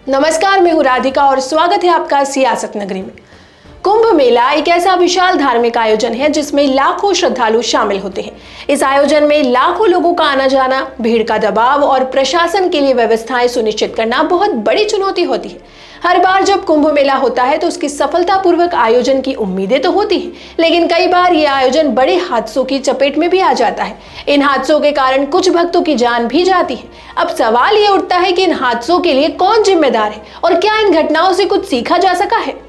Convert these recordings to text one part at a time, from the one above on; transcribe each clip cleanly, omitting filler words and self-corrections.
नमस्कार, मैं हूँ राधिका और स्वागत है आपका सियासत नगरी में। कुंभ मेला एक ऐसा विशाल धार्मिक आयोजन है जिसमें लाखों श्रद्धालु शामिल होते हैं। इस आयोजन में लाखों लोगों का आना जाना, भीड़ का दबाव और प्रशासन के लिए व्यवस्थाएं सुनिश्चित करना बहुत बड़ी चुनौती होती है। हर बार जब कुंभ मेला होता है तो उसकी सफलतापूर्वक आयोजन की उम्मीदें तो होती हैं, लेकिन कई बार ये आयोजन बड़े हादसों की चपेट में भी आ जाता है। इन हादसों के कारण कुछ भक्तों की जान भी जाती है। अब सवाल ये उठता है कि इन हादसों के लिए कौन जिम्मेदार है और क्या इन घटनाओं से कुछ सीखा जा सका है।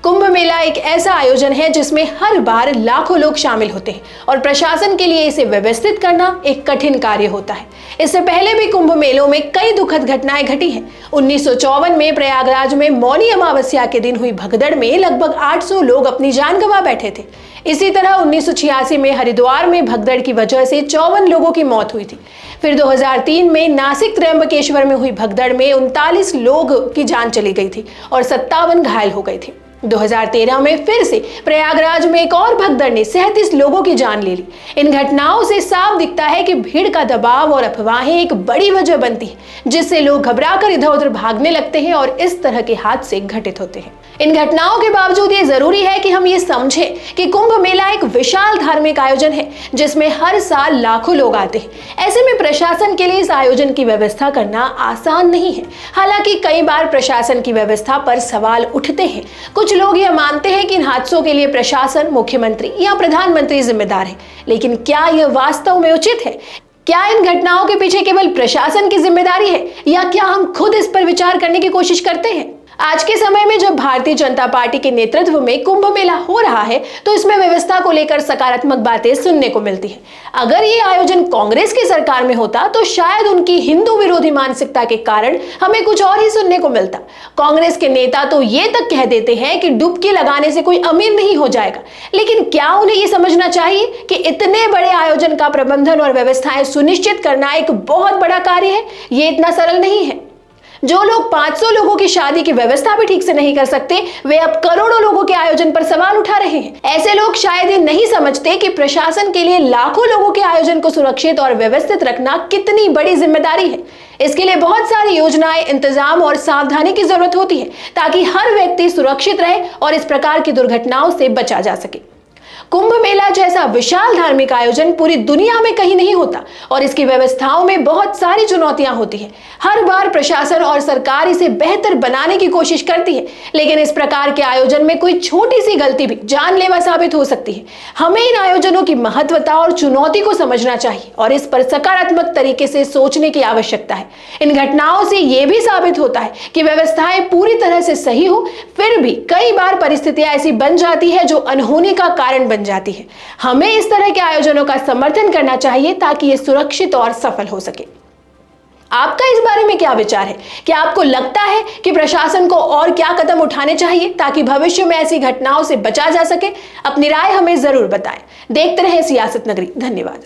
कुंभ मेला एक ऐसा आयोजन है जिसमें हर बार लाखों लोग शामिल होते हैं और प्रशासन के लिए इसे व्यवस्थित करना एक कठिन कार्य होता है। इससे पहले भी कुंभ मेलों में कई दुखद घटनाएं घटी हैं। 1954 में प्रयागराज में मौनी अमावस्या के दिन हुई भगदड़ में लगभग 800 लोग अपनी जान गंवा बैठे थे। इसी तरह 1986 में हरिद्वार में भगदड़ की वजह से 54 लोगों की मौत हुई थी। फिर 2003 में नासिक त्र्यंबकेश्वर में हुई भगदड़ में 39 लोग की जान चली गई थी और 57 घायल हो गए थे। 2013 में फिर से प्रयागराज में एक और भगदड़ ने 37 लोगों की जान ले ली। इन घटनाओं से साफ दिखता है कि भीड़ का दबाव और अफवाहें एक बड़ी वजह बनती है, जिससे लोग घबराकर इधर उधर भागने लगते हैं और इस तरह के हादसे घटित होते हैं। इन घटनाओं के बावजूद ये जरूरी है कि हम ये समझें कि कुंभ मेला एक विशाल धार्मिक आयोजन है जिसमें हर साल लाखों लोग आते हैं। ऐसे में प्रशासन के लिए इस आयोजन की व्यवस्था करना आसान नहीं है। हालांकि कई बार प्रशासन की व्यवस्था पर सवाल उठते हैं। कुछ लोग यह मानते हैं कि इन हादसों के लिए प्रशासन, मुख्यमंत्री या प्रधानमंत्री जिम्मेदार है, लेकिन क्या यह वास्तव में उचित है? क्या इन घटनाओं के पीछे केवल प्रशासन की जिम्मेदारी है या क्या हम खुद इस पर विचार करने की कोशिश करते हैं? आज के समय में जब भारतीय जनता पार्टी के नेतृत्व में कुंभ मेला हो रहा है तो इसमें व्यवस्था को लेकर सकारात्मक बातें सुनने को मिलती हैं। अगर ये आयोजन कांग्रेस की सरकार में होता तो शायद उनकी हिंदू विरोधी मानसिकता के कारण हमें कुछ और ही सुनने को मिलता। कांग्रेस के नेता तो ये तक कह देते हैं कि डुबकी लगाने से कोई अमीर नहीं हो जाएगा, लेकिन क्या उन्हें ये समझना चाहिए कि इतने बड़े आयोजन का प्रबंधन और व्यवस्थाएं सुनिश्चित करना एक बहुत बड़ा कार्य है? ये इतना सरल नहीं है। जो लोग 500 लोगों की शादी की व्यवस्था भी ठीक से नहीं कर सकते, वे अब करोड़ों लोगों के आयोजन पर सवाल उठा रहे हैं। ऐसे लोग शायद ये नहीं समझते कि प्रशासन के लिए लाखों लोगों के आयोजन को सुरक्षित और व्यवस्थित रखना कितनी बड़ी जिम्मेदारी है। इसके लिए बहुत सारी योजनाएं, इंतजाम और सावधानी की जरूरत होती है ताकि हर व्यक्ति सुरक्षित रहे और इस प्रकार की दुर्घटनाओं से बचा जा सके। कुंभ मेला जैसा विशाल धार्मिक आयोजन पूरी दुनिया में कहीं नहीं होता और इसकी व्यवस्थाओं में बहुत सारी चुनौतियां होती हैं। हर बार प्रशासन और सरकार इसे बेहतर बनाने की कोशिश करती है, लेकिन इस प्रकार के आयोजन में कोई छोटी सी गलती भी जानलेवा साबित हो सकती है। हमें इन आयोजनों की महत्वता और चुनौती को समझना चाहिए और इस पर सकारात्मक तरीके से सोचने की आवश्यकता है। इन घटनाओं से यह भी साबित होता है कि व्यवस्थाएं पूरी तरह से सही हो, फिर भी कई बार परिस्थितियां ऐसी बन जाती है जो अनहोनी का कारण बन जाती है। हमें इस तरह के आयोजनों का समर्थन करना चाहिए ताकि ये सुरक्षित और सफल हो सके। आपका इस बारे में क्या विचार है? क्या आपको लगता है कि प्रशासन को और क्या कदम उठाने चाहिए ताकि भविष्य में ऐसी घटनाओं से बचा जा सके? अपनी राय हमें जरूर बताएं। देखते रहें सियासत नगरी। धन्यवाद।